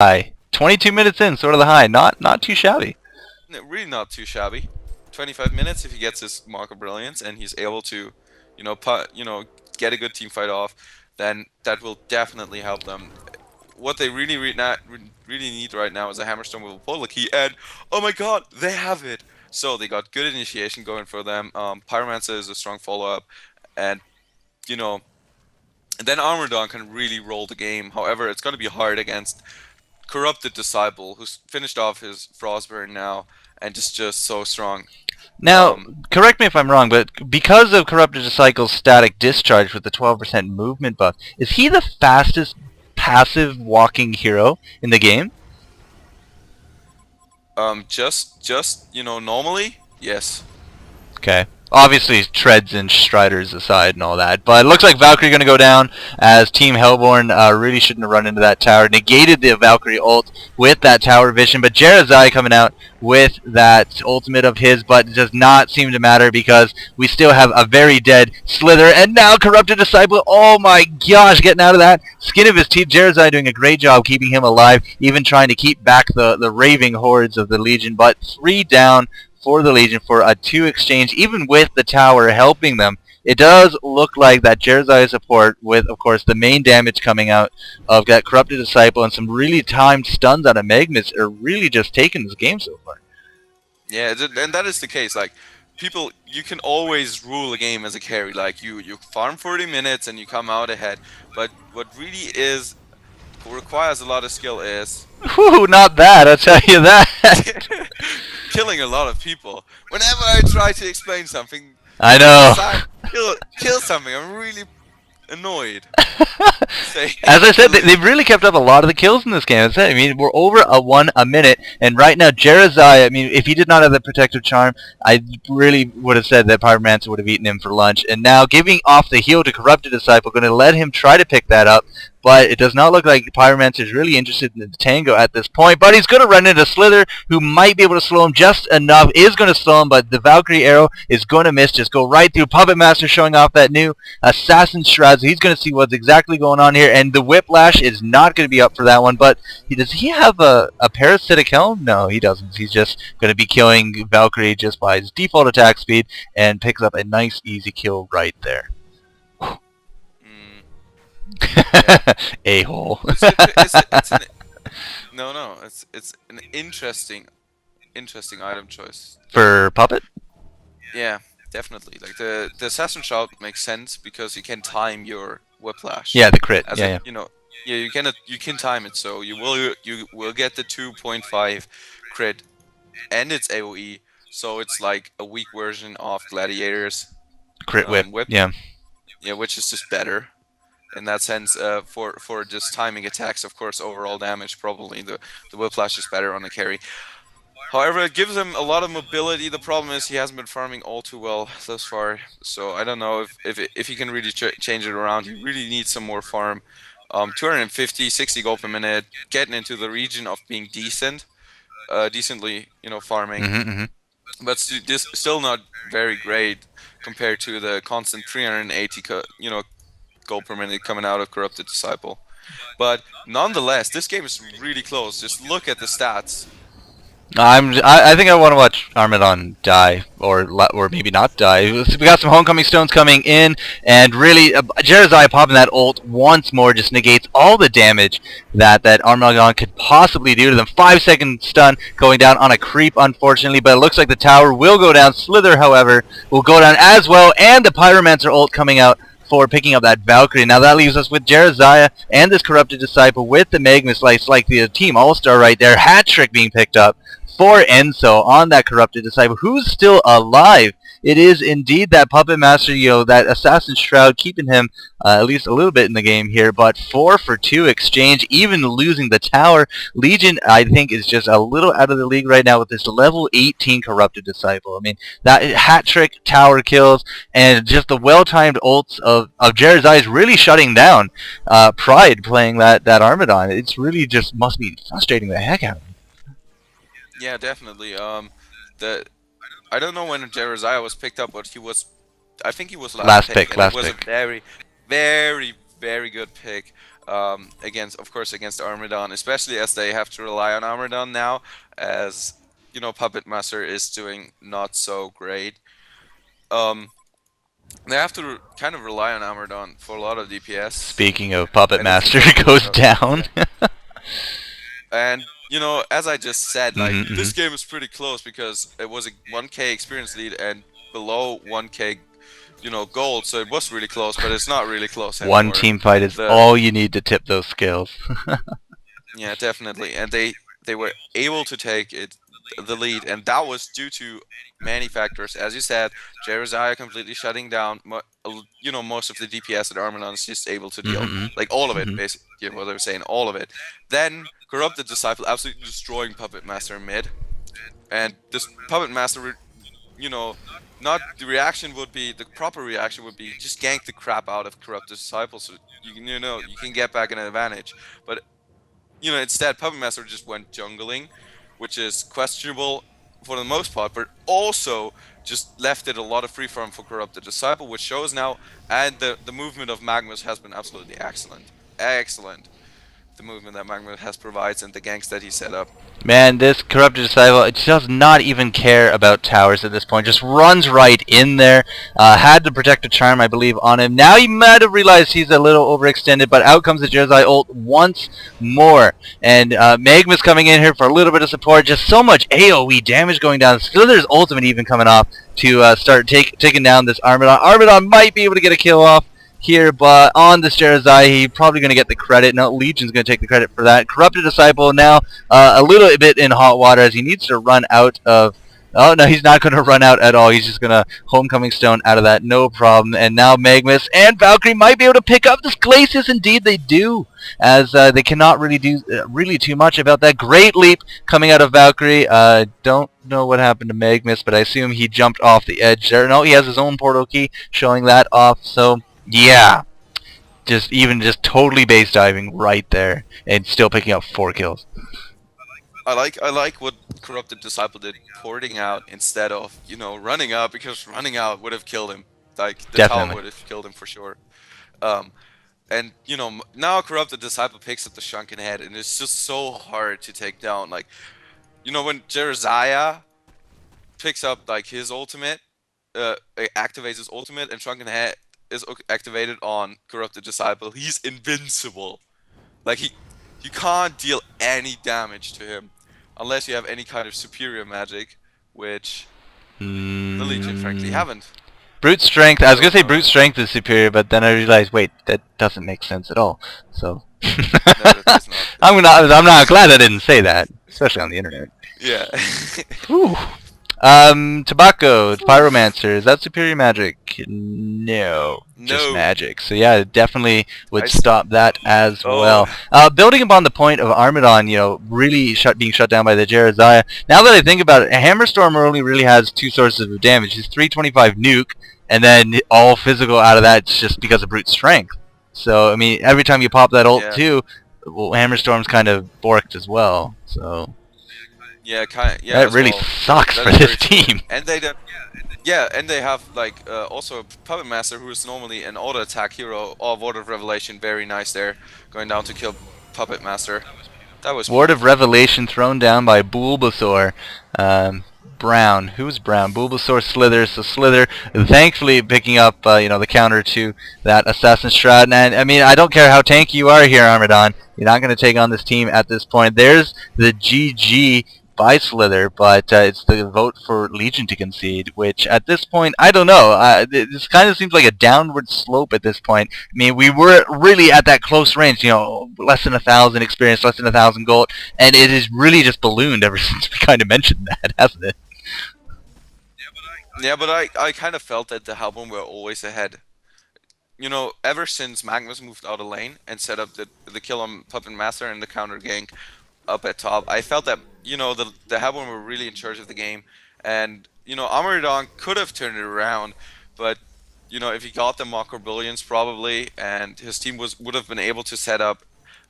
high. 22 minutes in, sort of the high. Not too shabby. No, really not too shabby. 25 minutes if he gets his mark of brilliance and he's able to, get a good team fight off, then that will definitely help them. What they really need right now is a Hammerstone with a portal key, and oh my god, they have it! So they got good initiation going for them. Pyromancer is a strong follow-up, and then Armoredon can really roll the game. However, it's going to be hard against Corrupted Disciple, who's finished off his Frostburn now, and just so strong. Now, correct me if I'm wrong, but because of Corrupted Disciple's static discharge with the 12% movement buff, is he the fastest passive walking hero in the game? Normally, yes. Okay. Obviously, treads and striders aside and all that, but it looks like Valkyrie going to go down as Team Hellborn really shouldn't have run into that tower. Negated the Valkyrie ult with that tower vision, but Jerazai coming out with that ultimate of his, but it does not seem to matter because we still have a very dead Slither, and now Corrupted Disciple, oh my gosh, getting out of that skin of his teeth. Jerazai doing a great job keeping him alive, even trying to keep back the raving hordes of the Legion, but 3 down for the Legion for a 2 exchange, even with the tower helping them. It does look like that Jerazai support with, of course, the main damage coming out of that Corrupted Disciple and some really timed stuns out of Magmus are really just taking this game so far. Yeah, and that is the case. Like, people, you can always rule a game as a carry. Like, you farm 40 minutes and you come out ahead. But what really requires a lot of skill is... Whew, not that, I'll tell you that. Killing a lot of people. Whenever I try to explain something, I know. Kill something. I'm really annoyed. As I said, they've really kept up a lot of the kills in this game. I mean, we're over a minute, and right now Jerazai, I mean, if he did not have the protective charm, I really would have said that Pyromancer would have eaten him for lunch. And now giving off the heal to Corrupted Disciple, going to let him try to pick that up. But it does not look like Pyromancer is really interested in the tango at this point. But he's going to run into Slither, who might be able to slow him just enough. Is going to slow him, but the Valkyrie arrow is going to miss. Just go right through. Puppet Master showing off that new Assassin Shroud. So he's going to see what's exactly going on here. And the Whiplash is not going to be up for that one. But does he have a Parasitic Helm? No, he doesn't. He's just going to be killing Valkyrie just by his default attack speed. And picks up a nice, easy kill right there. A-hole. It's an interesting item choice for Puppet. Yeah, definitely. Like the Assassin Shout makes sense because you can time your Whiplash. Yeah, the crit. You can time it, so you will get the 2.5 crit, and it's AOE, so it's like a weak version of Gladiator's crit whip. Yeah, which is just better. In that sense, for just timing attacks, of course, overall damage, probably the Whiplash is better on the carry. However, it gives him a lot of mobility. The problem is he hasn't been farming all too well thus far, so I don't know if he can really change it around. He really needs some more farm. 250, 60 gold per minute, getting into the region of being decently, farming. But still not very great compared to the constant 380, gold per minute coming out of Corrupted Disciple. But nonetheless, this game is really close. Just look at the stats. I think I want to watch Armadon die, or maybe not die. We got some Homecoming Stones coming in, and really, Jerazai popping that ult once more just negates all the damage that Armadon could possibly do to them. 5-second stun going down on a creep, unfortunately, but it looks like the tower will go down. Slither, however, will go down as well, and the Pyromancer ult coming out for picking up that Valkyrie. Now that leaves us with Jerazai and this Corrupted Disciple with the Magma Slice, like the Team All-Star right there. Hat trick being picked up for Enso on that Corrupted Disciple, who's still alive. It is indeed that Puppet Master, that Assassin Shroud, keeping him at least a little bit in the game here. But 4 for 2 exchange, even losing the tower. Legion, I think, is just a little out of the league right now with this level 18 Corrupted Disciple. I mean, that hat trick tower kills and just the well-timed ults of Jerazai is really shutting down Pride playing that Armadon. It's really just must be frustrating the heck out of him. Yeah, definitely. I don't know when Jerazai was picked up, but I think he was last pick. Last it was pick. A very, very, very good pick. against, of course, against Armadon, especially as they have to rely on Armadon now, as you know, Puppet Master is doing not so great. They have to kind of rely on Armadon for a lot of DPS. Speaking of Puppet And if Master you goes down. and you know, as I just said, like this Mhm. game is pretty close because it was a 1k experience lead and below 1k, you know, gold, so it was really close, but it's not really close anymore. One team fight is The all you need to tip those scales. Yeah, definitely, and they were able to take the lead, and that was due to many factors. As you said, Jeremiah completely shutting down, you know, most of the DPS that Armadon is just able to deal, Mhm. like all of it, Mhm. basically. You know, what they were saying, all of it. Then Corrupted Disciple absolutely destroying Puppet Master in mid, and this Puppet Master, you know, not the reaction would be the proper reaction would be just gank the crap out of Corrupted Disciple so you know you can get back an advantage, but you know, instead, Puppet Master just went jungling, which is questionable for the most part, but also just left it a lot of free farm for Corrupted Disciple, which shows now, and the movement of Magnus has been absolutely excellent. Excellent. The movement that Magnus has provides and the ganks that he set up. Man, this Corrupted Disciple does not even care about towers at this point. Just runs right in there. Had the Protective Charm, I believe, on him. Now he might have realized he's a little overextended, but out comes the Jersey ult once more. And Magma's coming in here for a little bit of support. Just so much AoE damage going down. Slither's ultimate even coming off to start taking down this Armadon. Armadon might be able to get a kill off here, but on this Jerzai, he's probably going to get the credit. No, Legion's going to take the credit for that. Corrupted Disciple now a little bit in hot water as he needs to run out of... Oh, no, he's not going to run out at all. He's just going to Homecoming Stone out of that, no problem. And now Magmus and Valkyrie might be able to pick up this Glacius. Indeed, they do, as they cannot really do really too much about that. Great leap coming out of Valkyrie. Don't know what happened to Magmus, but I assume he jumped off the edge there. No, he has his own portal key showing that off, so... Yeah, just totally base diving right there and still picking up 4 kills. I like what Corrupted Disciple did, porting out instead of, you know, running out, because running out would have killed him. Like the tower Definitely. would have killed him for sure. And you know, now Corrupted Disciple picks up the Shrunken Head, and it's just so hard to take down. Like, you know, when Jeremiah picks up like his ultimate, activates his ultimate, and Shrunken Head is activated on Corrupted Disciple, he's invincible. Like you can't deal any damage to him unless you have any kind of superior magic, which the Legion frankly haven't. Brute Strength, I was going to say Brute Strength is superior, but then I realized, wait, that doesn't make sense at all. So... No, that does not. I'm not glad I didn't say that, especially on the internet. Yeah. Whew. Tobacco, Pyromancer, is that superior magic? No, just No. magic. So yeah, it definitely would I stop that as well. Building upon the point of Armadon, you know, really being shut down by the Jeremiah. Now that I think about it, Hammerstorm only really has 2 sources of damage. He's 325 nuke, and then all physical out of that just because of brute strength. So I mean, every time you pop that ult too, well, Hammerstorm's kind of borked as well. So. Yeah, yeah. That really sucks for this team. And they yeah, and they have like also a Puppet Master who is normally an auto attack hero. Oh, Word of Revelation, very nice there, going down to kill Puppet Master. That was Word of Revelation thrown down by Bulbasaur. Brown. Who's Brown? Bulbasaur, Slither. So Slither, thankfully picking up you know, the counter to that Assassin Strat. And I mean, I don't care how tanky you are here, Armadon. You're not going to take on this team at this point. There's the GG by Slither, but it's the vote for Legion to concede, which at this point, I don't know. This kind of seems like a downward slope at this point. I mean, we were really at that close range, you know, less than 1,000 experience, less than 1,000 gold, and it has really just ballooned ever since we kind of mentioned that, hasn't it? Yeah, but I kind of felt that the Hellborn were always ahead. You know, ever since Magnus moved out of lane and set up the kill on Puppet Master and the counter gank up at top, I felt that, you know, the Hellborn were really in charge of the game, and you know, Armadon could have turned it around, but you know, if he got the Mako Brilliance probably, and his team would have been able to set up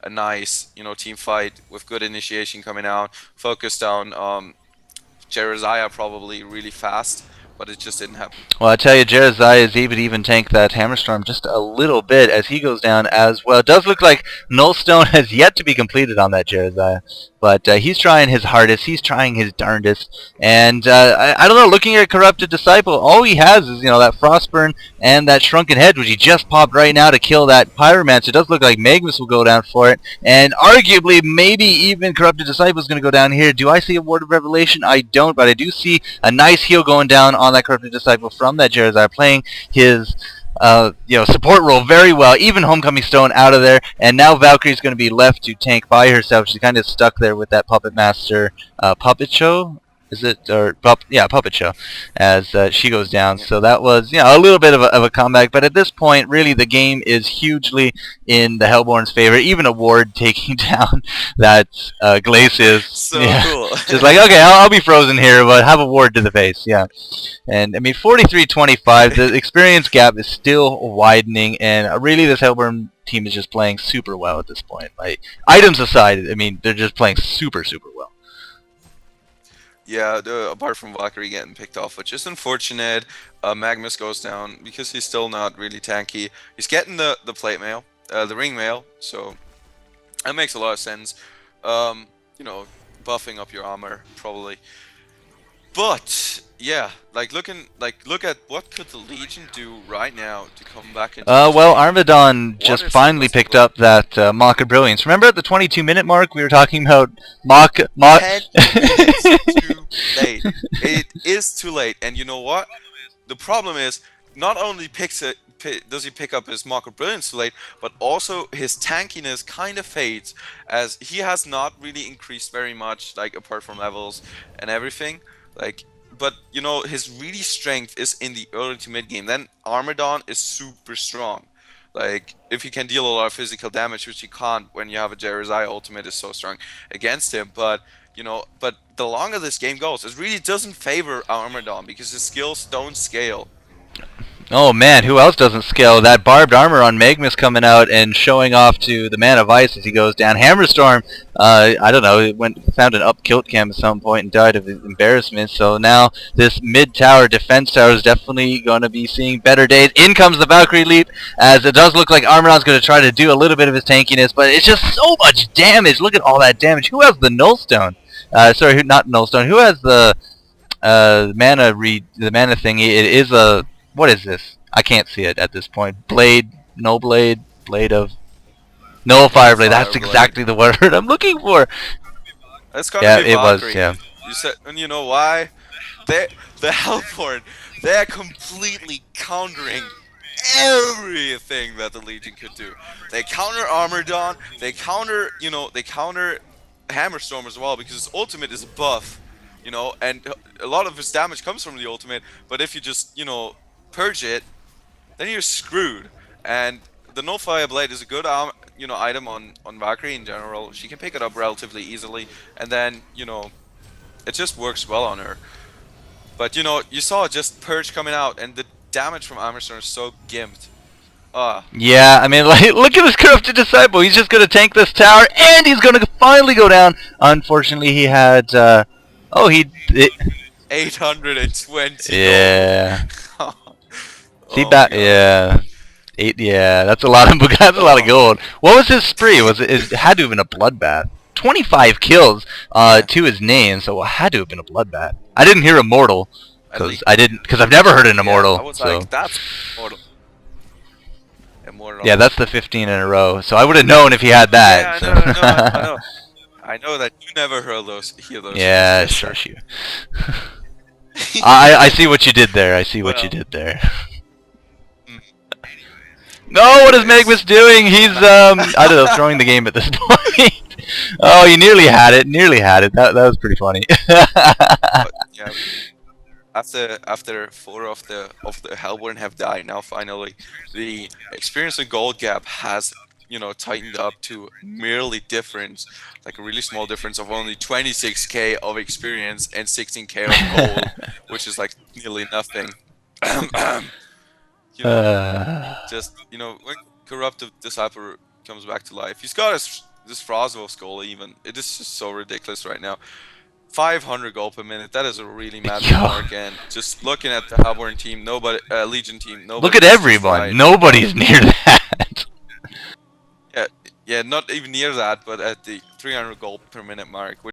a nice, you know, team fight with good initiation coming out, focused on Jeremiah probably really fast, but it just didn't happen. Well, I tell you, Jeremiah is able to even tank that Hammerstorm just a little bit as he goes down as well. It does look like Nullstone has yet to be completed on that Jeremiah, but he's trying his hardest. He's trying his darndest. And I don't know, looking at Corrupted Disciple, all he has is, that Frostburn and that Shrunken Head, which he just popped right now to kill that Pyromancer. It does look like Magnus will go down for it. And arguably, maybe even Corrupted Disciple is going to go down here. Do I see a Word of Revelation? I don't, but I do see a nice heal going down on that Corrupted Disciple from that Jeremiah, playing his support role very well. Even Homecoming Stone out of there, and now Valkyrie's going to be left to tank by herself. She's kind of stuck there with that Puppet Master Puppet Show. Is it Puppet Show as she goes down? So that was a little bit of a comeback, but at this point, really the game is hugely in the Hellborn's favor. Even a ward taking down that Glacius. So cool. Just like, okay, I'll be frozen here, but have a ward to the face. Yeah, and I mean 43-25. The experience gap is still widening, and really this Hellborn team is just playing super well at this point. Like, items aside, I mean they're just playing super well. Yeah, apart from Valkyrie getting picked off, which is unfortunate. Magnus goes down because he's still not really tanky. He's getting the plate mail, the ring mail, so that makes a lot of sense. Buffing up your armor probably. But yeah, look at what could the Legion do right now to come back into well, Armadon just finally picked up that Mock of Brilliance. Remember at the 22-minute mark we were talking about Mock 10 minutes too late. It is too late, and you know what? The problem is not only does he pick up his Mock of Brilliance too late, but also his tankiness kind of fades, as he has not really increased very much, apart from levels and everything. But his really strength is in the early to mid game. Then Armadon is super strong. If he can deal a lot of physical damage, which he can't when you have a Jeremiah ultimate is so strong against him. But the longer this game goes, it really doesn't favor Armadon because his skills don't scale. Oh man, who else doesn't scale? That barbed armor on Magnus coming out and showing off to the Man of Ice as he goes down. Hammerstorm, I don't know, found an up kilt cam at some point and died of embarrassment. So now this mid tower, defense tower, is definitely going to be seeing better days. In comes the Valkyrie leap, as it does look like Armadon's going to try to do a little bit of his tankiness, but it's just so much damage. Look at all that damage. Who has the Nullstone? Sorry, not Nullstone. Who has the mana thingy? It is a... What is this? I can't see it at this point. Blade of... Nullfire Blade. That's exactly the word I'm looking for. That's gotta be Valkyrie. It was, yeah. You said, and you know why? The Hellborn, they're completely countering everything that the Legion could do. They counter Armadon, they counter Hammerstorm as well, because his ultimate is a buff, and a lot of his damage comes from the ultimate, but if you just, purge it, then you're screwed. And the Nullfire Blade is a good item on Valkyrie in general. She can pick it up relatively easily, and then it just works well on her. But you saw just purge coming out, and the damage from Hammerstorm is so gimped. Yeah, I mean, look at this Corrupted Disciple. He's just gonna tank this tower, and he's gonna finally go down. Unfortunately, he had 820. Yeah. See that? Yeah. That's a lot of gold. What was his spree? It had to have been a bloodbath. 25 kills to his name, so it had to have been a bloodbath. I didn't hear Immortal because I've never heard an Immortal. I was like, that's Immortal. Yeah, that's the 15 in a row. So I would have known if he had that. Yeah, I know that you never hear those. Yeah, shush you. I see what you did there. No, what is Magnus doing? He's I don't know, throwing the game at this point. Oh, he nearly had it. That was pretty funny. But, yeah. After 4 of the Hellborn have died, now finally the experience and gold gap has tightened up to merely difference, like a really small difference of only 26k of experience and 16k of gold, which is like nearly nothing. When Corrupted Disciple comes back to life, he's got this Frostwolf skull even. It is just so ridiculous right now. 500 gold per minute. That is a really mad Yeah. mark. And just looking at the Hellborn team, nobody, Legion team, nobody. Look at everyone. Nobody's near that. Yeah, not even near that, but at the 300 gold per minute mark.